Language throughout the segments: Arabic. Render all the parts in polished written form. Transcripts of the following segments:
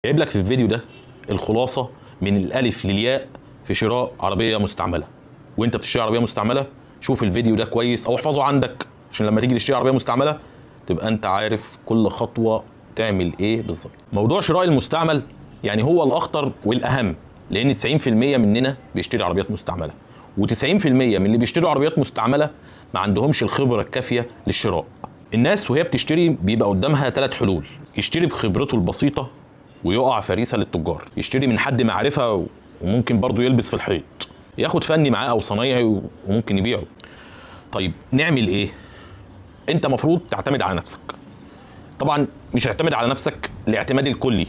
جايب لك في الفيديو ده الخلاصه من الالف للياء في شراء عربيه مستعمله. وانت بتشتري عربيه مستعمله شوف الفيديو ده كويس او احفظه عندك عشان لما تيجي تشتري عربيه مستعمله تبقى انت عارف كل خطوه تعمل ايه بالظبط. موضوع شراء المستعمل يعني هو الاخطر والاهم، لان 90% مننا بيشتري عربيات مستعمله، و90% من اللي بيشتروا عربيات مستعمله ما عندهمش الخبره الكافيه للشراء. الناس وهي بتشتري بيبقى قدامها 3 حلول: يشتري بخبرته البسيطه ويقع فريسه للتجار، يشتري من حد معرفه وممكن برضه يلبس في الحيط، ياخد فني معاه او صنايعي وممكن يبيعه. طيب نعمل ايه؟ انت مفروض تعتمد على نفسك. طبعا مش هتعتمد على نفسك الاعتماد الكلي،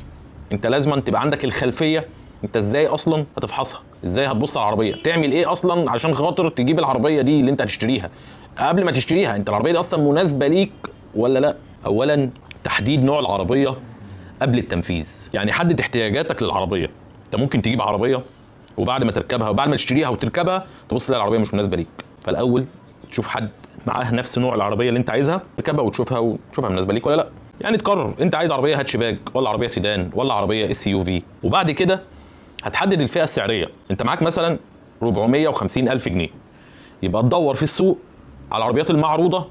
انت لازم تبقى عندك الخلفيه انت ازاي اصلا هتفحصها، ازاي هتبص على العربيه، تعمل ايه اصلا عشان خاطر تجيب العربيه دي اللي انت هتشتريها. قبل ما تشتريها انت العربيه دي اصلا مناسبه ليك ولا لا. اولا تحديد نوع العربيه قبل التنفيذ، يعني حدد احتياجاتك للعربيه. انت ممكن تجيب عربيه وبعد ما تركبها وبعد ما تشتريها وتركبها تبص تلاقي العربيه مش مناسبه ليك. فالاول تشوف حد معاه نفس نوع العربيه اللي انت عايزها، تركبها وتشوفها مناسبه ليك ولا لا. يعني تقرر انت عايز عربيه هاتشباك ولا عربيه سيدان ولا عربيه اس يو في. وبعد كده هتحدد الفئه السعريه. انت معاك مثلا 450 الف جنيه، يبقى تدور في السوق على العربيات المعروضه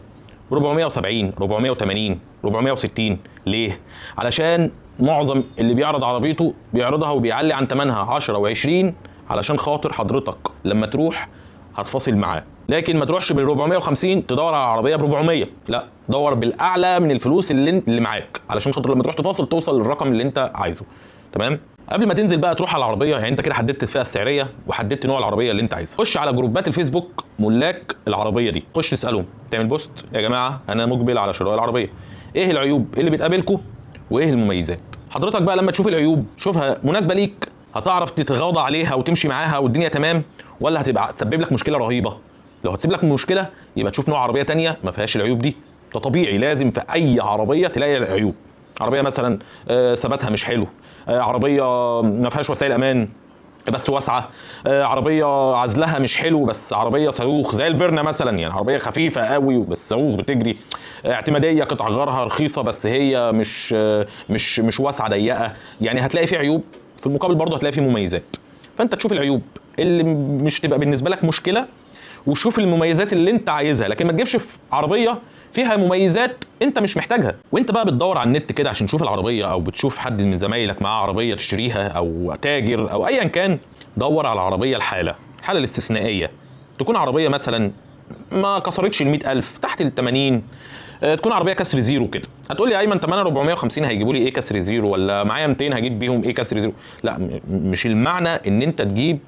470 480 460. ليه؟ علشان معظم اللي بيعرض عربيته بيعرضها وبيعلي عن ثمنها 10 و20 علشان خاطر حضرتك لما تروح هتفاصل معاه. لكن ما تروحش بال 450 تدور على عربيه ب 400، لا، دور بالاعلى من الفلوس اللي معاك علشان خاطر لما تروح تفاصل توصل للرقم اللي انت عايزه. تمام؟ قبل ما تنزل بقى تروح على العربيه، يعني انت كده حددت الفئه السعريه وحددت نوع العربيه اللي انت عايزها. خش على جروبات الفيسبوك ملاك العربيه دي، خش تسالهم، تعمل بوست: يا جماعه انا مقبل على شراء العربيه، ايه العيوب اللي بتقابلكم وايه المميزات؟ حضرتك بقى لما تشوف العيوب شوفها مناسبه ليك، هتعرف تتغاضى عليها وتمشي معاها والدنيا تمام، ولا هتبقى تسبب لك مشكله رهيبه. لو هتسيب لك مشكله يبقى تشوف نوع عربيه تانية ما فيهاش العيوب دي. ده طبيعي، لازم في اي عربيه تلاقي العيوب. عربيه مثلا ثباتها مش حلو، عربيه ما فيهاش وسائل امان بس واسعه، عربيه عزلها مش حلو بس عربيه صاروخ زي الفيرنا مثلا، يعني عربيه خفيفه قوي بس صاروخ بتجري، اعتماديه، قطع غيارها رخيصه بس هي مش واسعه ضيقه. يعني هتلاقي في عيوب، في المقابل برضه هتلاقي في مميزات. فانت تشوف العيوب اللي مش تبقى بالنسبه لك مشكله وشوف المميزات اللي انت عايزها، لكن ما تجيبش في عربيه فيها مميزات انت مش محتاجها. وانت بقى بتدور على النت كده عشان تشوف العربيه او بتشوف حد من زمايلك معاه عربيه تشتريها او تاجر او ايا كان، دور على العربيه الحاله الاستثنائيه، تكون عربيه مثلا ما كسرتش ال 100,000 تحت ال 80، تكون عربيه كسر زيرو كده. هتقول لي ايمن طب انا 450 هيجيبوا لي ايه كسر زيرو، ولا معايا 200 هجيب بيهم ايه كسر زيرو؟ لا، مش المعنى ان انت تجيب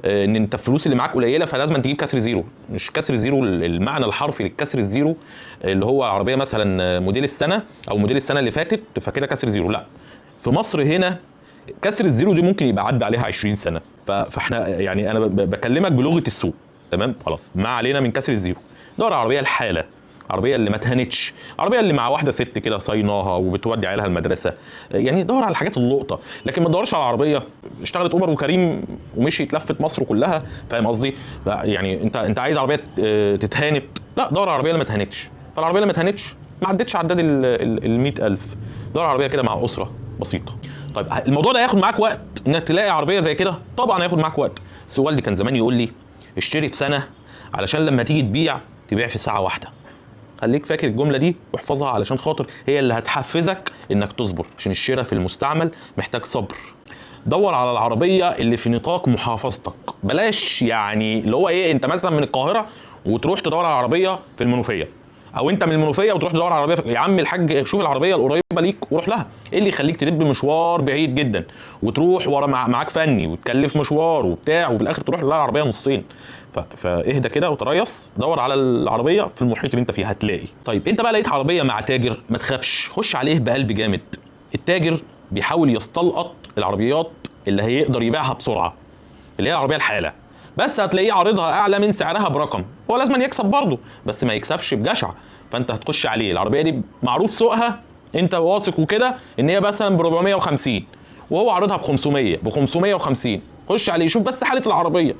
ان انت الفلوس اللي معاك قليله فلازم تجيب كسر زيرو. مش كسر زيرو المعنى الحرفي للكسر الزيرو اللي هو عربيه مثلا موديل السنه او موديل السنه اللي فاتت فكده كسر زيرو. لا، في مصر هنا كسر الزيرو دي ممكن يبقى عدى عليها 20 سنه. فاحنا يعني انا بكلمك بلغه السوق. تمام؟ خلاص، ما علينا من كسر الزيرو. دور على عربيه الحاله، عربيه اللي ما تهنتش، عربيه اللي مع واحده ست كده صايناها وبتودي عيالها المدرسه. يعني دور على الحاجات اللقطه، لكن ما تدورش على عربيه اشتغلت اوبر وكريم ومشيت لفت مصر كلها. فاهم قصدي؟ يعني انت عايز عربيه تتهانت، لا، دور على عربيه اللي ما تهانتش. فالعربيه اللي ما تهانتش ما عدتش عداد ال 100,000، دور على عربيه كده مع اسره بسيطه. طيب الموضوع ده هياخد معاك وقت انك تلاقي عربيه زي كده؟ طبعا هياخد معاك وقت. بس والدي كان زمان يقول لي اشتري في سنه علشان لما تيجي تبيع في ساعه واحده. خليك فاكر الجمله دي واحفظها علشان خاطر هي اللي هتحفزك انك تصبر، عشان الشراء في المستعمل محتاج صبر. دور على العربيه اللي في نطاق محافظتك، بلاش يعني اللي هو ايه، انت مثلا من القاهره وتروح تدور على عربيه في المنوفيه، او انت من المنوفيه وتروح تدور على عربيه يا عم الحاج شوف العربيه القريبه ليك وروح لها. ايه اللي يخليك تدب مشوار بعيد جدا وتروح ورا معاك فني وتكلف مشوار وبتاع وفي الاخر تروح لها العربيه نصين؟ فاهدى كده وتريص، دور على العربيه في المحيط اللي انت فيه هتلاقي. طيب انت بقى لقيت عربيه مع تاجر، ما تخافش، خش عليه بقلب جامد. التاجر بيحاول يستلقط العربيات اللي هيقدر يبيعها بسرعه، اللي هي العربيه الحاله، بس هتلاقيه عارضها اعلى من سعرها برقم. هو لازم يكسب برضه بس ما يكسبش بجشع. فانت هتخش عليه العربيه دي معروف سوقها، انت واثق وكده ان هي مثلا ب 450، وهو عارضها ب 500 ب 550. خش عليه شوف بس حاله العربيه.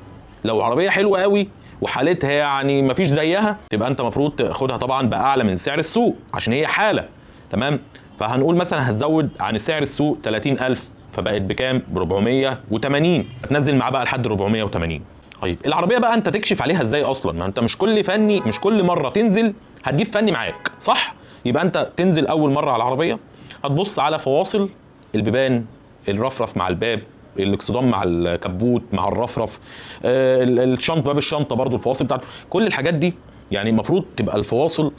لو عربيه حلوه قوي وحالتها يعني مفيش زيها تبقى انت المفروض تاخدها طبعا باعلى من سعر السوق عشان هي حاله. تمام؟ فهنقول مثلا هتزود عن سعر السوق 30,000 فبقت بكام؟ ب 480. هتنزل معاه بقى لحد 480. طيب العربيه بقى انت تكشف عليها ازاي اصلا؟ ما انت مش كل مره تنزل هتجيب فني معاك، صح؟ يبقى انت تنزل اول مره على العربيه هتبص على فواصل البيبان، الرفرف مع الباب، الاكسدام مع الكبوت مع الرفرف، الشنطه، باب الشنطه برضو الفواصل بتاعته، كل الحاجات دي يعني المفروض تبقى الفواصل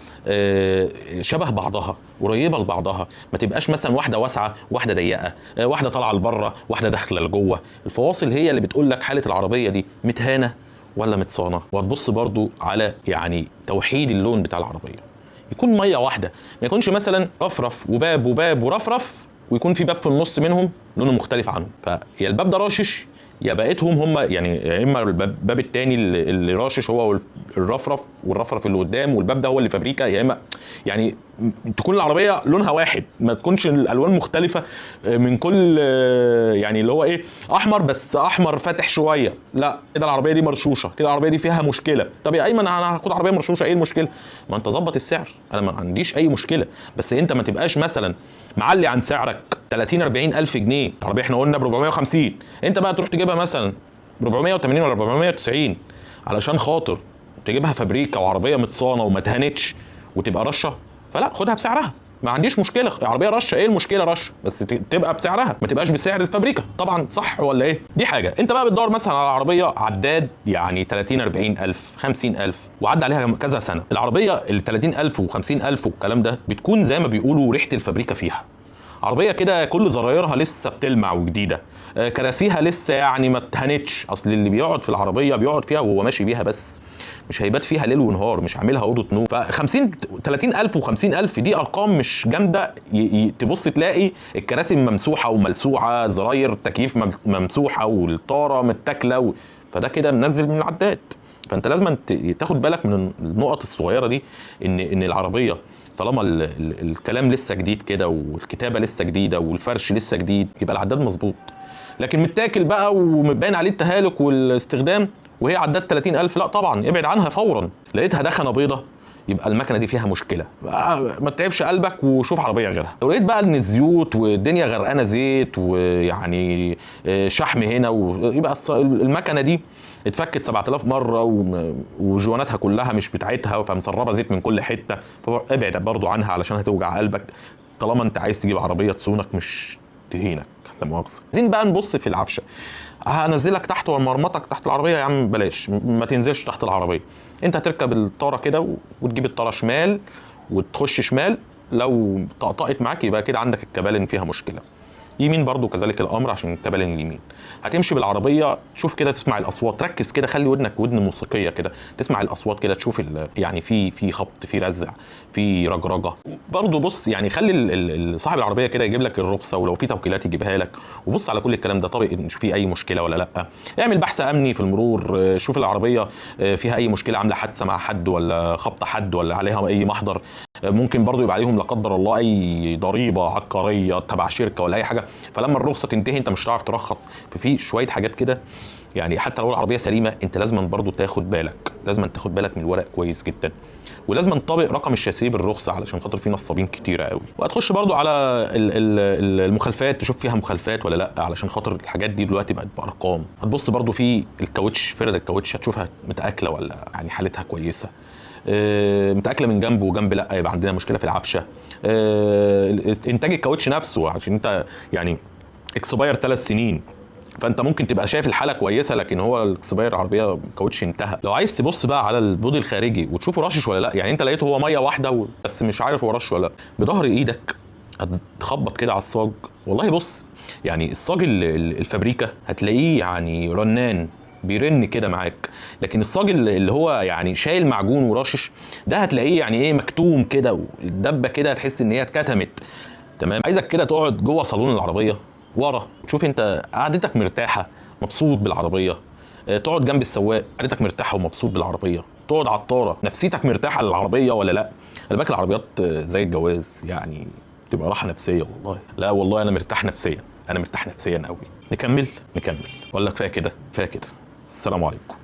شبه بعضها، قريبه لبعضها، ما تبقاش مثلا واحده واسعه واحده ضيقه، واحده طالعه لبره واحده داخله لجوه. الفواصل هي اللي بتقول لك حاله العربيه دي متهانه ولا متصانه. وهتبص برضو على يعني توحيد اللون بتاع العربيه، يكون ميه واحده، ما يكونش مثلا رفرف وباب ورفرف ويكون في باب في النص منهم لونه مختلف عنه، فيا الباب ده راشش يا بقيتهم هم يعني، يا اما الباب التاني اللي راشش هو الرفرف والرفرف اللي قدام والباب ده هو اللي فابريكا، يا اما يعني تكون العربيه لونها واحد، ما تكونش الالوان مختلفه من كل يعني اللي هو ايه احمر بس احمر فاتح شويه، لا كده العربيه دي مرشوشه، كده العربيه دي فيها مشكله. طب يا ايمن انا هاخد عربيه مرشوشه، ايه المشكله؟ ما انت ظبط السعر، انا ما عنديش اي مشكله، بس انت ما تبقاش مثلا معلي عن سعرك 30 40 الف جنيه. العربيه احنا قلنا ب 450، انت بقى تروح تجيبها مثلا ب 480 ولا 490 علشان خاطر تجيبها فابريكا وعربيه متصانه وما اتهانتش وتبقى رشه، فلا خدها بسعرها، ما عنديش مشكله. عربيه رشه، ايه المشكله رشه؟ بس تبقى بسعرها، ما تبقاش بسعر الفابريكا طبعا، صح ولا ايه؟ دي حاجه. انت بقى بتدور مثلا على عربيه عداد يعني 30 40 الف 50 الف وعدى عليها كذا سنه. العربيه ال 30 الف و 50 الف والكلام ده بتكون زي ما بيقولوا ريحه الفابريكا فيها، عربيه كده كل زرايرها لسه بتلمع وجديده، كراسيها لسه يعني ما اتهنتش. اصل اللي بيقعد في العربيه بيقعد فيها وهو ماشي بيها بس، مش هيبات فيها ليل ونهار، مش عاملها اوضه نوم. ف 50 30 الف و50 الف دي ارقام مش جامده. تبص تلاقي الكراسي ممسوحه وملسوعه، زراير التكييف ممسوحه والطاره متاكله فده كده منزل من العداد. فانت لازم تاخد بالك من النقط الصغيره دي، ان العربيه طالما الكلام لسه جديد كده والكتابه لسه جديده والفرش لسه جديد يبقى العداد مظبوط. لكن متاكل بقى ومبين عليه التهالك والاستخدام وهي عداد 30 الف، لا طبعا ابعد عنها فورا. لقيتها دخنه بيضه يبقى المكنه دي فيها مشكله، ما تتعبش قلبك وشوف عربيه غيرها. لو لقيت بقى ان الزيوت والدنيا غرقانه زيت ويعني شحم هنا يبقى المكنه دي اتفكت 7000 مره وجواناتها كلها مش بتاعتها فمسربه زيت من كل حته، فابعد برضو عنها علشان هتوجع قلبك طالما انت عايز تجيب عربيه تصونك مش تهينك، لا مؤاخذه. عايزين بقى نبص في العفشه، هنزلك تحت ومرمطك تحت العربيه؟ يا عم بلاش، ما تنزلش تحت العربيه. انت هتركب الطاره كده وتجيب الطاره شمال وتخش شمال، لو طقطقت معاك يبقى كده عندك الكبالن فيها مشكله. يمين برضو كذلك الامر عشان الكبالن اليمين. هتمشي بالعربيه تشوف كده، تسمع الاصوات، ركز كده، خلي ودنك ودن موسيقيه كده، تسمع الاصوات كده، تشوف يعني في خبط، في رزع، في رجرجه. برضو بص يعني خلي صاحب العربيه كده يجيب لك الرخصه، ولو في توكيلات يجيبها لك، وبص على كل الكلام ده طبعا نشوف فيه اي مشكله ولا لا. اعمل بحث امني في المرور، شوف العربيه فيها اي مشكله، عامله حادثه مع حد ولا خبطه حد ولا عليها اي محضر. ممكن برضو يبقى عليهم لا قدر الله اي ضريبه عقاريه تبع شركه ولا اي حاجه، فلما الرخصه تنتهي انت مش هتعرف ترخص. ففي شويه حاجات كده يعني حتى لو العربيه سليمه انت لازم برضو تاخد بالك، لازم تاخد بالك من الورق كويس جدا، ولازم تطابق رقم الشاسيه بالرخصه علشان خاطر في نصابين كتيره قوي. وهتخش برضو على المخالفات تشوف فيها مخالفات ولا لا، علشان خاطر الحاجات دي دلوقتي بقت بارقام. هتبص برضو في الكاوتش، فرد الكاوتش هتشوفها متاكله ولا يعني حالتها كويسه، متاكله من جنب وجنب لا يبقى عندنا مشكله في العفشه. انتاج الكاوتش نفسه عشان انت يعني اكسباير 3 سنين، فانت ممكن تبقى شايف الحاله كويسه لكن هو الاكسباير العربيه كاوتش انتهى. لو عايز تبص بقى على البودي الخارجي وتشوفه رشش ولا لا، يعني انت لقيته هو ميه واحده بس مش عارف هو رش ولا لا، بظهر ايدك هتخبط كده على الصاج، والله بص يعني الصاج الفابريكا هتلاقيه يعني رنان بيرن كده معاك، لكن الصاج اللي هو يعني شايل معجون ورشش ده هتلاقيه يعني ايه مكتوم كده، والدبه كده هتحس ان هي اتكتمت. تمام، عايزك كده تقعد جوه صالون العربيه ورا تشوف انت قعدتك مرتاحه مبسوط بالعربيه، تقعد جنب السواق قعدتك مرتاحه ومبسوط بالعربيه، تقعد على الطاره نفسيتك مرتاحه للعربيه ولا لا. خلي بالك العربيات زي الجواز يعني تبقى راحه نفسيه. والله لا والله انا مرتاح نفسيا، انا مرتاح نفسيا قوي. نكمل ولا كفايه كده؟ كفايه كده. السلام عليكم.